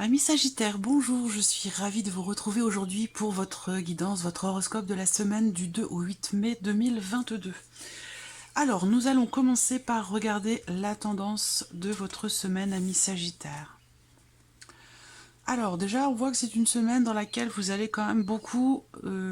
Amis Sagittaire, bonjour, je suis ravie de vous retrouver aujourd'hui pour votre guidance, votre horoscope de la semaine du 2 au 8 mai 2022. Alors, nous allons commencer par regarder la tendance de votre semaine, amis Sagittaire. Alors déjà, on voit que c'est une semaine dans laquelle vous allez quand même beaucoup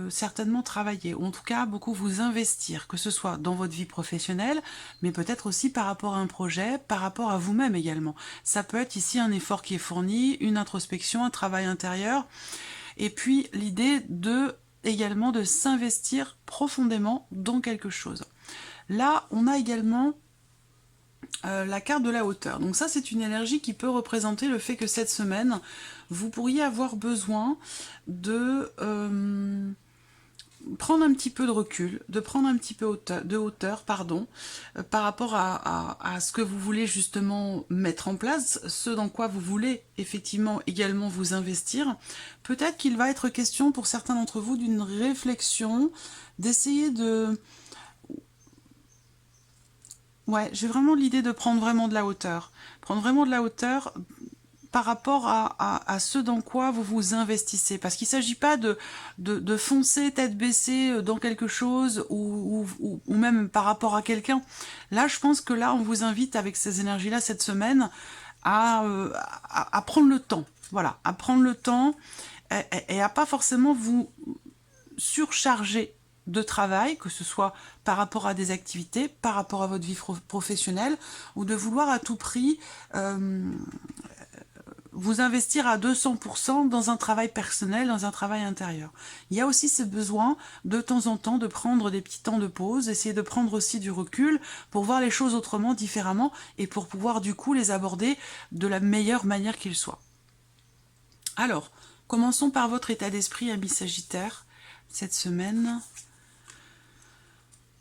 certainement travailler, ou en tout cas beaucoup vous investir, que ce soit dans votre vie professionnelle, mais peut-être aussi par rapport à un projet, par rapport à vous-même également. Ça peut être ici un effort qui est fourni, une introspection, un travail intérieur, et puis l'idée également de s'investir profondément dans quelque chose. Là, on a également la carte de la hauteur. Donc ça, c'est une énergie qui peut représenter le fait que cette semaine, vous pourriez avoir besoin de prendre un petit peu de recul, de prendre un petit peu de hauteur, par rapport à ce que vous voulez justement mettre en place, ce dans quoi vous voulez effectivement également vous investir. Peut-être qu'il va être question pour certains d'entre vous d'une réflexion, d'essayer de... Ouais, j'ai vraiment l'idée de prendre vraiment de la hauteur. Prendre vraiment de la hauteur par rapport à ce dans quoi vous vous investissez. Parce qu'il ne s'agit pas de foncer tête baissée dans quelque chose ou même par rapport à quelqu'un. Là, je pense que là, on vous invite avec ces énergies-là cette semaine à prendre le temps. Voilà, à prendre le temps et à pas forcément vous surcharger de travail, que ce soit par rapport à des activités, par rapport à votre vie professionnelle, ou de vouloir à tout prix vous investir à 200% dans un travail personnel, dans un travail intérieur. Il y a aussi ce besoin de temps en temps de prendre des petits temps de pause, essayer de prendre aussi du recul pour voir les choses autrement, différemment, et pour pouvoir du coup les aborder de la meilleure manière qu'il soit. Alors, commençons par votre état d'esprit, amis Sagittaire, cette semaine.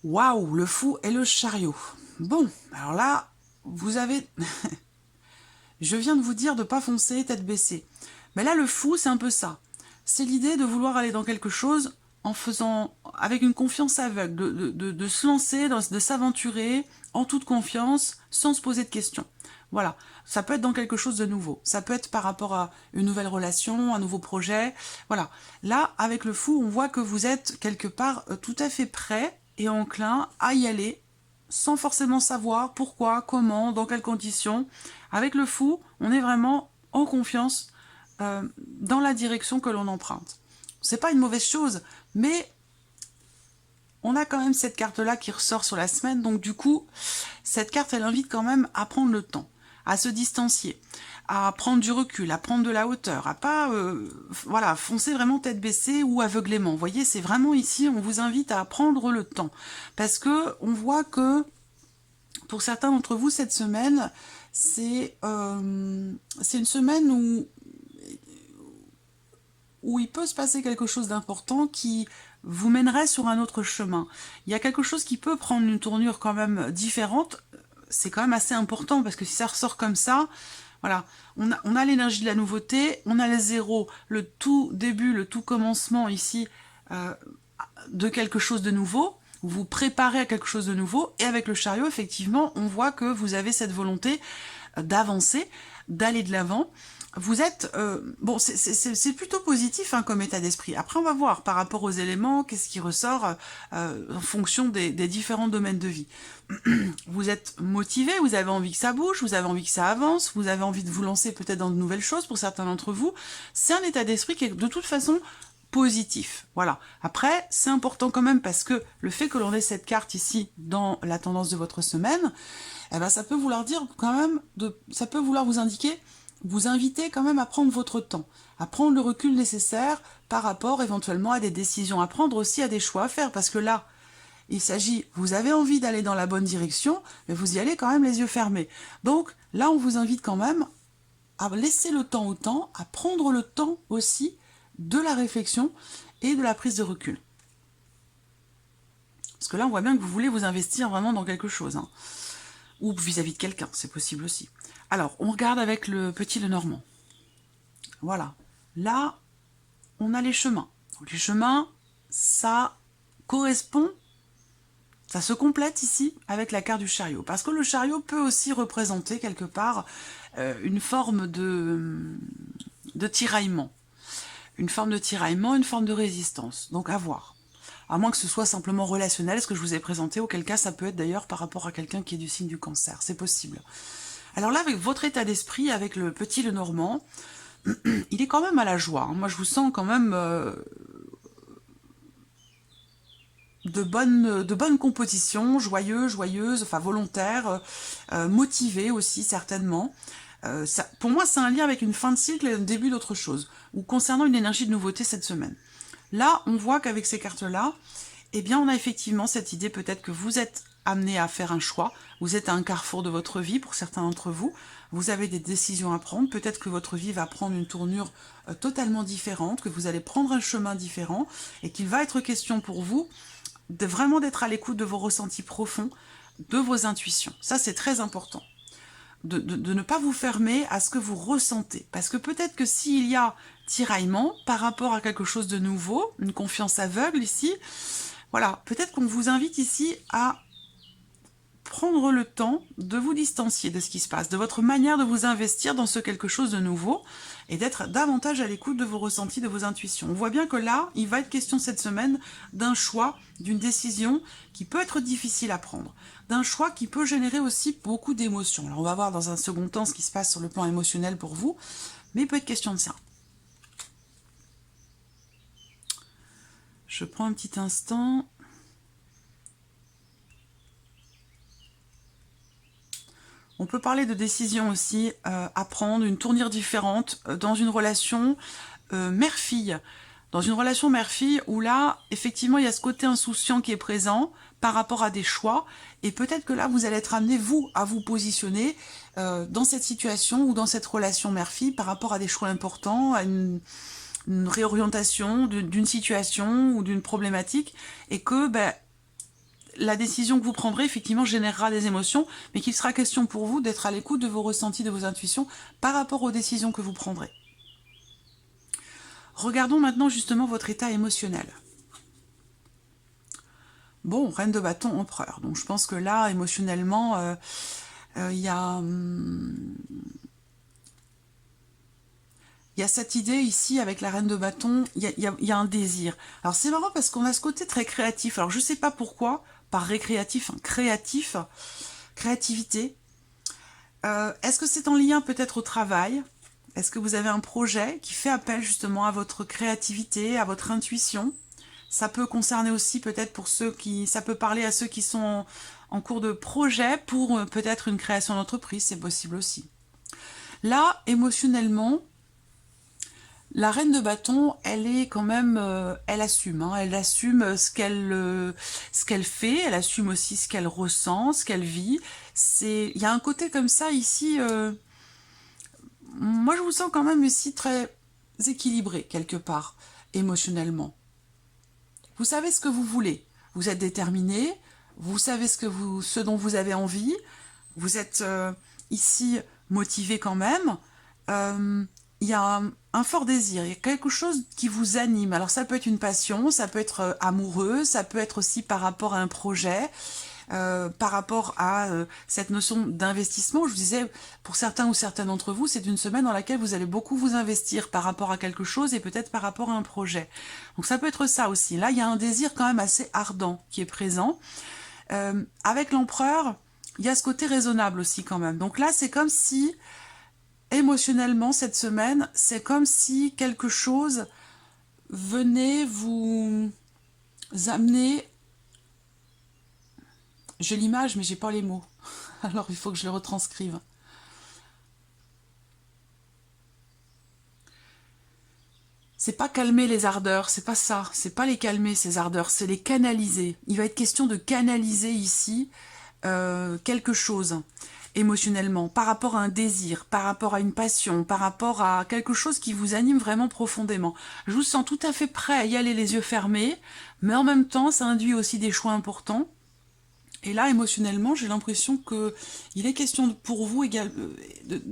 Waouh, le fou et le chariot. Bon, alors là, vous avez... Je viens de vous dire de pas foncer tête baissée. Mais là, le fou, c'est un peu ça. C'est l'idée de vouloir aller dans quelque chose en faisant, avec une confiance aveugle, de se lancer, de s'aventurer en toute confiance, sans se poser de questions. Voilà, ça peut être dans quelque chose de nouveau. Ça peut être par rapport à une nouvelle relation, un nouveau projet. Voilà. Là, avec le fou, on voit que vous êtes quelque part tout à fait prêt et enclin à y aller sans forcément savoir pourquoi, comment, dans quelles conditions. Avec le fou, on est vraiment en confiance dans la direction que l'on emprunte. C'est pas une mauvaise chose, mais on a quand même cette carte-là qui ressort sur la semaine, donc du coup, cette carte, elle invite quand même à prendre le temps, à se distancier, à prendre du recul, à prendre de la hauteur, à pas voilà, foncer vraiment tête baissée ou aveuglément. Vous voyez, c'est vraiment ici, on vous invite à prendre le temps. Parce que on voit que, pour certains d'entre vous, cette semaine, c'est une semaine où il peut se passer quelque chose d'important qui vous mènerait sur un autre chemin. Il y a quelque chose qui peut prendre une tournure quand même différente. C'est quand même assez important parce que si ça ressort comme ça, voilà, on a l'énergie de la nouveauté, on a les zéros, le tout début, le tout commencement ici de quelque chose de nouveau. Vous vous préparez à quelque chose de nouveau et avec le chariot, effectivement, on voit que vous avez cette volonté d'avancer, d'aller de l'avant. Vous êtes... bon, c'est plutôt positif hein, comme état d'esprit. Après, on va voir par rapport aux éléments, qu'est-ce qui ressort en fonction des différents domaines de vie. Vous êtes motivé, vous avez envie que ça bouge, vous avez envie que ça avance, vous avez envie de vous lancer peut-être dans de nouvelles choses pour certains d'entre vous. C'est un état d'esprit qui est de toute façon positif. Voilà. Après, c'est important quand même parce que le fait que l'on ait cette carte ici dans la tendance de votre semaine, eh ben, ça peut vouloir dire quand même, ça peut vouloir vous indiquer, vous inviter quand même à prendre votre temps, à prendre le recul nécessaire par rapport éventuellement à des décisions à prendre, aussi à des choix à faire, parce que là, il s'agit, vous avez envie d'aller dans la bonne direction, mais vous y allez quand même les yeux fermés. Donc là, on vous invite quand même à laisser le temps au temps, à prendre le temps aussi de la réflexion et de la prise de recul. Parce que là, on voit bien que vous voulez vous investir vraiment dans quelque chose. Hein. Ou vis-à-vis de quelqu'un, c'est possible aussi. Alors, on regarde avec le petit Lenormand. Voilà. Là, on a les chemins. Donc, les chemins, ça correspond, ça se complète ici avec la carte du chariot. Parce que le chariot peut aussi représenter quelque part une forme de tiraillement. Une forme de tiraillement, une forme de résistance. Donc à voir. À moins que ce soit simplement relationnel, ce que je vous ai présenté, auquel cas ça peut être d'ailleurs par rapport à quelqu'un qui est du signe du cancer. C'est possible. Alors là, avec votre état d'esprit, avec le petit Lenormand, il est quand même à la joie. Moi, je vous sens quand même de bonnes compositions, joyeuse, enfin volontaire, motivé aussi certainement. Pour moi, c'est un lien avec une fin de cycle et un début d'autre chose, ou concernant une énergie de nouveauté cette semaine. Là, on voit qu'avec ces cartes-là, eh bien, on a effectivement cette idée peut-être que vous êtes amené à faire un choix, vous êtes à un carrefour de votre vie pour certains d'entre vous, vous avez des décisions à prendre, peut-être que votre vie va prendre une tournure totalement différente, que vous allez prendre un chemin différent, et qu'il va être question pour vous de vraiment d'être à l'écoute de vos ressentis profonds, de vos intuitions. Ça, c'est très important. De ne pas vous fermer à ce que vous ressentez. Parce que peut-être que s'il y a tiraillement par rapport à quelque chose de nouveau, une confiance aveugle ici, voilà, peut-être qu'on vous invite ici à prendre le temps de vous distancier de ce qui se passe, de votre manière de vous investir dans ce quelque chose de nouveau et d'être davantage à l'écoute de vos ressentis, de vos intuitions. On voit bien que là, il va être question cette semaine d'un choix, d'une décision qui peut être difficile à prendre, d'un choix qui peut générer aussi beaucoup d'émotions. Alors on va voir dans un second temps ce qui se passe sur le plan émotionnel pour vous, mais il peut être question de ça. Je prends un petit instant. On peut parler de décision aussi à prendre, une tournure différente dans une relation mère-fille. Dans une relation mère-fille où là, effectivement, il y a ce côté insouciant qui est présent par rapport à des choix. Et peut-être que là, vous allez être amené, vous, à vous positionner dans cette situation ou dans cette relation mère-fille par rapport à des choix importants, à une réorientation d'une situation ou d'une problématique. Et que... la décision que vous prendrez, effectivement, générera des émotions, mais qu'il sera question pour vous d'être à l'écoute de vos ressentis, de vos intuitions, par rapport aux décisions que vous prendrez. Regardons maintenant justement votre état émotionnel. Bon, reine de bâton, empereur. Donc je pense que là, émotionnellement, il y a cette idée ici avec la reine de bâton, il y a un désir. Alors c'est marrant parce qu'on a ce côté très créatif. Alors je ne sais pas pourquoi, par récréatif, créatif, créativité. Est-ce que c'est en lien peut-être au travail? Est-ce que vous avez un projet qui fait appel justement à votre créativité, à votre intuition? Ça peut concerner aussi peut-être pour ceux qui... Ça peut parler à ceux qui sont en cours de projet pour peut-être une création d'entreprise, c'est possible aussi. Là, émotionnellement, la reine de bâton, elle est quand même, elle assume ce qu'elle fait, elle assume aussi ce qu'elle ressent, ce qu'elle vit. Il y a un côté comme ça ici, moi je vous sens quand même ici très équilibré quelque part, émotionnellement. Vous savez ce que vous voulez, vous êtes déterminé, vous savez ce dont vous avez envie, vous êtes ici motivé quand même. Il y a un fort désir, il y a quelque chose qui vous anime. Alors ça peut être une passion, ça peut être amoureux, ça peut être aussi par rapport à un projet, par rapport à cette notion d'investissement. Je vous disais, pour certains ou certaines d'entre vous, c'est une semaine dans laquelle vous allez beaucoup vous investir par rapport à quelque chose et peut-être par rapport à un projet. Donc ça peut être ça aussi. Là, il y a un désir quand même assez ardent qui est présent. Avec l'empereur, il y a ce côté raisonnable aussi quand même. Donc là, c'est comme si... émotionnellement, cette semaine, c'est comme si quelque chose venait vous amener... J'ai l'image, mais j'ai pas les mots. Alors, il faut que je le retranscrive. C'est pas calmer les ardeurs, c'est pas ça. C'est pas les calmer, ces ardeurs, c'est les canaliser. Il va être question de canaliser ici quelque chose émotionnellement, par rapport à un désir, par rapport à une passion, par rapport à quelque chose qui vous anime vraiment profondément. Je vous sens tout à fait prêt à y aller les yeux fermés, mais en même temps, ça induit aussi des choix importants. Et là, émotionnellement, j'ai l'impression qu'il est question pour vous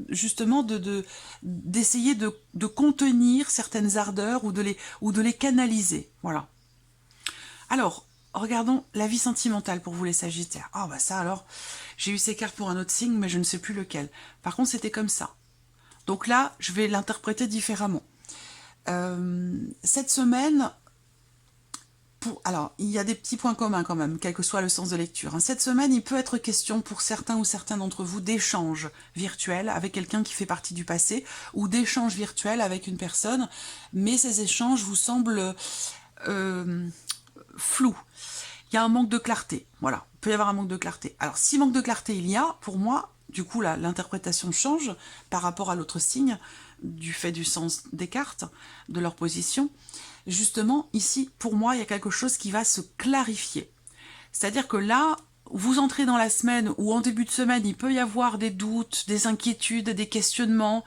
justement d'essayer de contenir certaines ardeurs ou de les canaliser. Voilà. Alors, regardons la vie sentimentale pour vous les Sagittaires. Ça alors, j'ai eu ces cartes pour un autre signe, mais je ne sais plus lequel. Par contre, c'était comme ça. Donc là, je vais l'interpréter différemment. Cette semaine, alors, il y a des petits points communs quand même, quel que soit le sens de lecture. Cette semaine, il peut être question pour certains ou certains d'entre vous d'échanges virtuels avec quelqu'un qui fait partie du passé, ou d'échanges virtuels avec une personne, mais ces échanges vous semblent flous. Il y a un manque de clarté, voilà, il peut y avoir un manque de clarté. Alors, si manque de clarté il y a, pour moi, du coup, l'interprétation change par rapport à l'autre signe, du fait du sens des cartes, de leur position. Justement, ici, pour moi, il y a quelque chose qui va se clarifier. C'est-à-dire que là, vous entrez dans la semaine ou en début de semaine, il peut y avoir des doutes, des inquiétudes, des questionnements,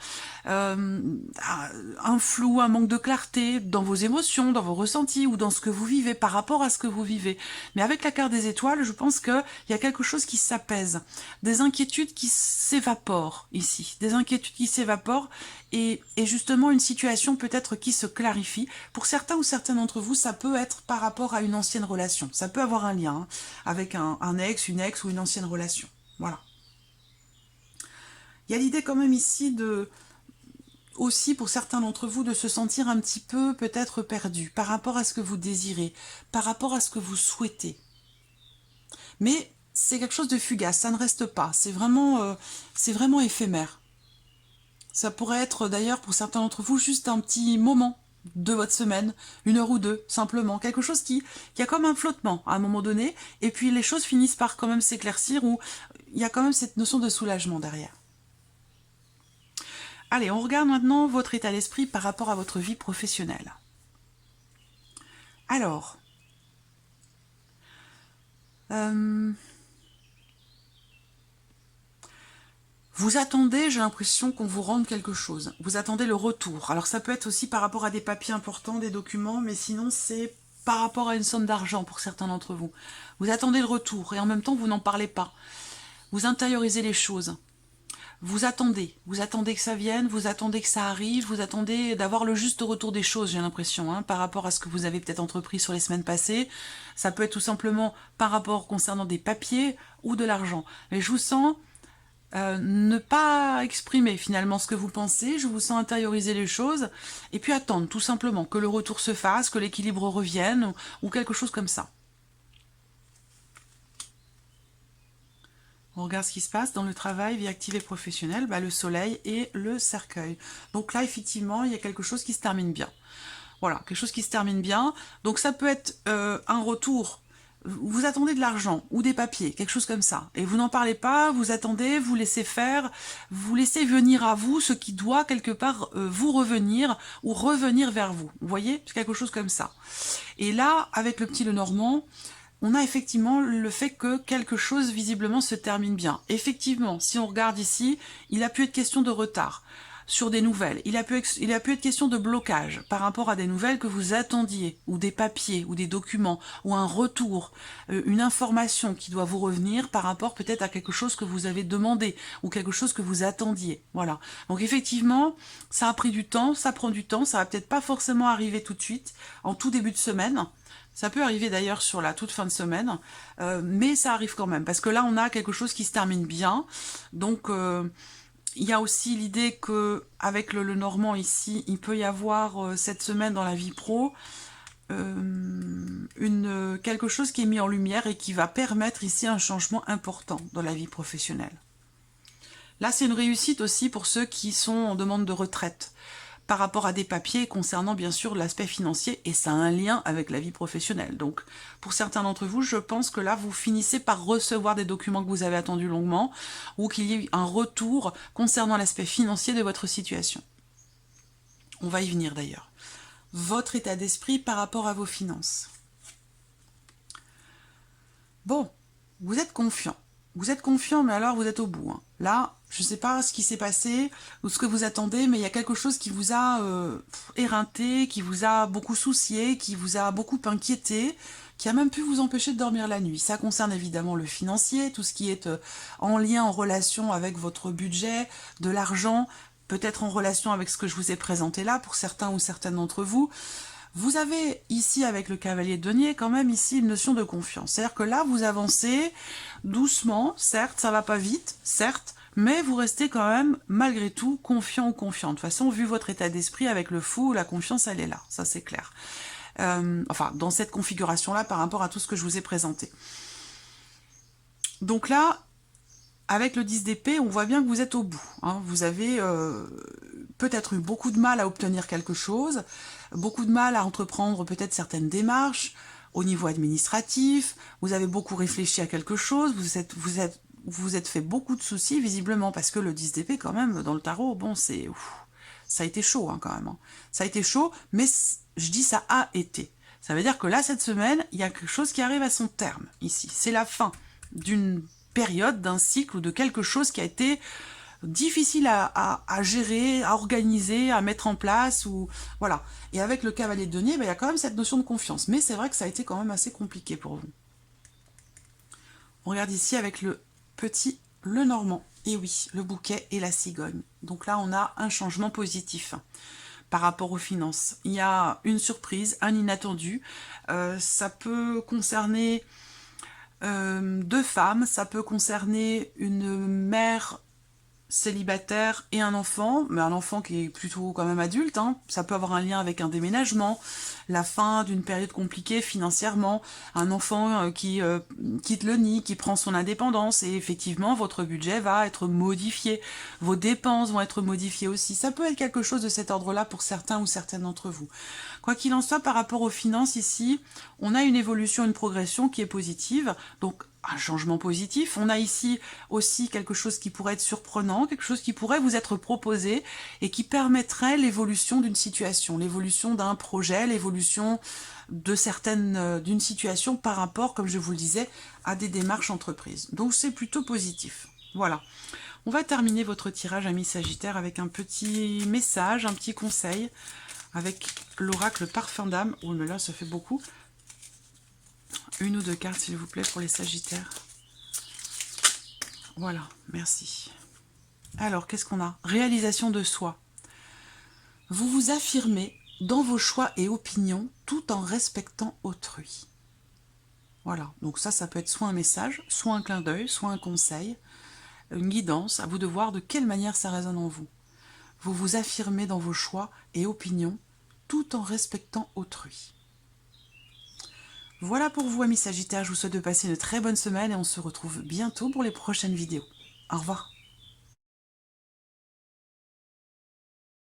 un flou, un manque de clarté dans vos émotions, dans vos ressentis ou dans ce que vous vivez par rapport à ce que vous vivez. Mais avec la carte des étoiles, je pense qu'il y a quelque chose qui s'apaise, des inquiétudes qui s'évaporent ici, des inquiétudes qui s'évaporent et justement une situation peut-être qui se clarifie. Pour certains ou certaines d'entre vous, ça peut être par rapport à une ancienne relation. Ça peut avoir un lien avec un ex, une ex ou une ancienne relation. Voilà. Il y a l'idée quand même ici de, aussi pour certains d'entre vous, de se sentir un petit peu peut-être perdu par rapport à ce que vous désirez, par rapport à ce que vous souhaitez. Mais c'est quelque chose de fugace, ça ne reste pas, c'est vraiment éphémère. Ça pourrait être d'ailleurs pour certains d'entre vous juste un petit moment de votre semaine, 1 heure ou 2, simplement. Quelque chose qui a comme un flottement à un moment donné, et puis les choses finissent par quand même s'éclaircir, où il y a quand même cette notion de soulagement derrière. Allez, on regarde maintenant votre état d'esprit par rapport à votre vie professionnelle. Alors, vous attendez, j'ai l'impression qu'on vous rende quelque chose. Vous attendez le retour. Alors ça peut être aussi par rapport à des papiers importants, des documents, mais sinon c'est par rapport à une somme d'argent pour certains d'entre vous. Vous attendez le retour et en même temps vous n'en parlez pas. Vous intériorisez les choses. Vous attendez que ça vienne, vous attendez que ça arrive, vous attendez d'avoir le juste retour des choses, j'ai l'impression, par rapport à ce que vous avez peut-être entrepris sur les semaines passées. Ça peut être tout simplement par rapport concernant des papiers ou de l'argent. Mais je vous sens ne pas exprimer finalement ce que vous pensez, je vous sens intérioriser les choses, et puis attendre tout simplement que le retour se fasse, que l'équilibre revienne, ou quelque chose comme ça. On regarde ce qui se passe dans le travail, vie active et professionnelle, le soleil et le cercueil. Donc là, effectivement, il y a quelque chose qui se termine bien. Voilà, quelque chose qui se termine bien. Donc ça peut être un retour. Vous attendez de l'argent ou des papiers, quelque chose comme ça. Et vous n'en parlez pas, vous attendez, vous laissez faire, vous laissez venir à vous ce qui doit quelque part vous revenir ou revenir vers vous. Vous voyez, c'est quelque chose comme ça. Et là, avec le petit Lenormand, on a effectivement le fait que quelque chose visiblement se termine bien. Effectivement, si on regarde ici, il a pu être question de retard sur des nouvelles. Il a pu être question de blocage par rapport à des nouvelles que vous attendiez, ou des papiers, ou des documents, ou un retour, une information qui doit vous revenir par rapport peut-être à quelque chose que vous avez demandé, ou quelque chose que vous attendiez. Voilà. Donc effectivement, ça a pris du temps, ça prend du temps, ça va peut-être pas forcément arriver tout de suite, en tout début de semaine. Ça peut arriver d'ailleurs sur la toute fin de semaine, mais ça arrive quand même, parce que là on a quelque chose qui se termine bien, donc il y a aussi l'idée que avec le Normand ici, il peut y avoir cette semaine dans la vie pro, quelque chose qui est mis en lumière et qui va permettre ici un changement important dans la vie professionnelle. Là c'est une réussite aussi pour ceux qui sont en demande de retraite, par rapport à des papiers concernant bien sûr l'aspect financier, et ça a un lien avec la vie professionnelle. Donc pour certains d'entre vous, je pense que là vous finissez par recevoir des documents que vous avez attendus longuement, ou qu'il y ait eu un retour concernant l'aspect financier de votre situation. On va y venir d'ailleurs. Votre état d'esprit par rapport à vos finances. Bon, vous êtes confiant. Vous êtes confiant, mais alors vous êtes au bout. Là, je ne sais pas ce qui s'est passé ou ce que vous attendez, mais il y a quelque chose qui vous a éreinté, qui vous a beaucoup soucié, qui vous a beaucoup inquiété, qui a même pu vous empêcher de dormir la nuit. Ça concerne évidemment le financier, tout ce qui est en lien, en relation avec votre budget, de l'argent, peut-être en relation avec ce que je vous ai présenté là, pour certains ou certaines d'entre vous. Vous avez ici, avec le cavalier de denier, quand même ici une notion de confiance. C'est-à-dire que là, vous avancez doucement, certes, ça va pas vite, certes, mais vous restez quand même, malgré tout, confiant ou confiante. De toute façon, vu votre état d'esprit avec le fou, la confiance, elle est là, ça c'est clair. Enfin, dans cette configuration-là, par rapport à tout ce que je vous ai présenté. Donc là, avec le 10 d'épée, on voit bien que vous êtes au bout. Hein. Vous avez peut-être eu beaucoup de mal à obtenir quelque chose, beaucoup de mal à entreprendre peut-être certaines démarches au niveau administratif, vous avez beaucoup réfléchi à quelque chose, vous êtes fait beaucoup de soucis visiblement, parce que le 10 d'épée quand même, dans le tarot, bon, c'est... Ça a été chaud hein, quand même. Hein. Ça a été chaud, mais je dis ça a été. Ça veut dire que là, cette semaine, il y a quelque chose qui arrive à son terme, ici. C'est la fin d'une période, d'un cycle ou de quelque chose qui a été difficile à gérer, à organiser, à mettre en place, ou voilà. Et avec le cavalier de denier, ben, il y a quand même cette notion de confiance. Mais c'est vrai que ça a été quand même assez compliqué pour vous. On regarde ici avec le petit Lenormand. Et oui, le bouquet et la cigogne. Donc là, on a un changement positif par rapport aux finances. Il y a une surprise, un inattendu. Ça peut concerner deux femmes, ça peut concerner une mère célibataire et un enfant, mais un enfant qui est plutôt quand même adulte, hein. Ça peut avoir un lien avec un déménagement, la fin d'une période compliquée financièrement, un enfant qui quitte le nid, qui prend son indépendance, et effectivement votre budget va être modifié, vos dépenses vont être modifiées aussi. Ça peut être quelque chose de cet ordre-là pour certains ou certaines d'entre vous. Quoi qu'il en soit, par rapport aux finances ici, on a une évolution, une progression qui est positive, donc un changement positif. On a ici aussi quelque chose qui pourrait être surprenant, quelque chose qui pourrait vous être proposé et qui permettrait l'évolution d'une situation, l'évolution d'un projet, l'évolution d'une situation par rapport, comme je vous le disais, à des démarches entreprises. Donc c'est plutôt positif. Voilà. On va terminer votre tirage, ami Sagittaire, avec un petit message, un petit conseil, avec l'oracle Parfum d'âme. Oh, mais là, ça fait beaucoup. Une ou deux cartes, s'il vous plaît, pour les Sagittaires. Voilà, merci. Alors, qu'est-ce qu'on a? Réalisation de soi. Vous vous affirmez dans vos choix et opinions tout en respectant autrui. Voilà, donc ça peut être soit un message, soit un clin d'œil, soit un conseil, une guidance, à vous de voir de quelle manière ça résonne en vous. Vous vous affirmez dans vos choix et opinions tout en respectant autrui. Voilà pour vous, amis Sagittaires, je vous souhaite de passer une très bonne semaine et on se retrouve bientôt pour les prochaines vidéos. Au revoir.